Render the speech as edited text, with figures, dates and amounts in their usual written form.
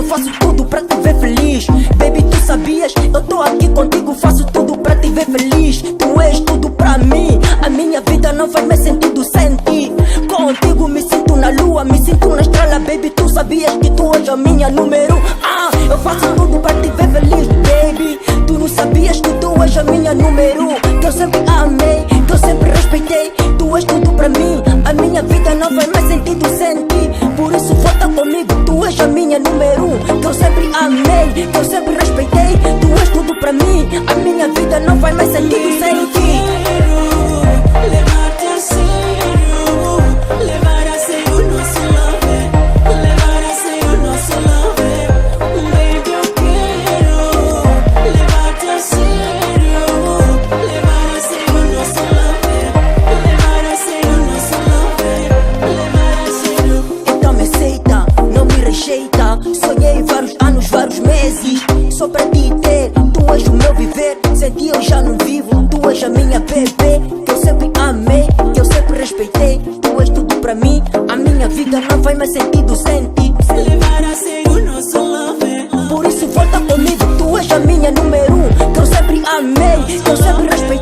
faço tudo pra te ver feliz. Baby, tu sabias? Eu tô aqui contigo, faço tudo pra te ver feliz. Tu és tudo pra mim, a minha vida não faz mais sentido sem ti. Contigo me sinto na lua, me sinto na estrela. Baby, tu sabias que tu és a minha número. Eu faço tudo pra te ver feliz. Baby, tu não sabias que tu és a minha número. Que eu sempre amei, que eu sempre respeitei. Tu és tudo pra mim, a minha vida não faz mais sentido sem ti. Por isso volta comigo, tu és a minha número um. Que eu sempre amei, que eu sempre respeitei. Tu és tudo pra mim, a minha vida não faz mais sentido sem ti. Levar-te a sério, levar a sério o nosso love, levar a sério o nosso love. Baby, eu quero levar-te a sério, levar a sério o nosso love, levar a sério o nosso love, levar a sério. Então me aceita, não me rejeita. Sonhei vários anos, vários meses só pra te ter. Tu és o meu viver, sem ti eu já não vivo. Tu és a minha bebê, que eu sempre amei, que eu sempre respeitei. Tu és tudo pra mim, a minha vida não faz mais sentido sem ti. Levar a sério o nosso love. Por isso volta comigo, tu és a minha número um. Que eu sempre amei, que eu sempre respeitei.